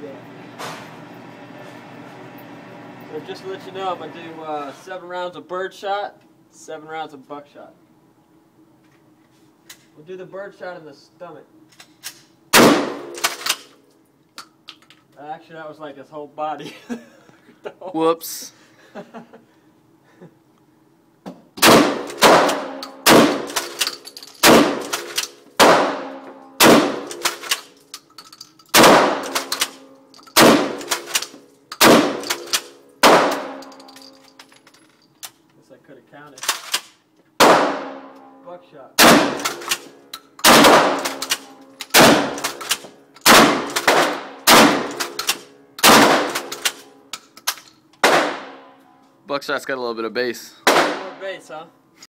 Yeah. So just to let you know, I'm going to do 7 rounds of birdshot, 7 rounds of buckshot. We'll do the birdshot in the stomach. Actually, that was like his whole body. Whoops. I could have counted. Buckshot. Buckshot's got a little bit of bass. More bass, huh?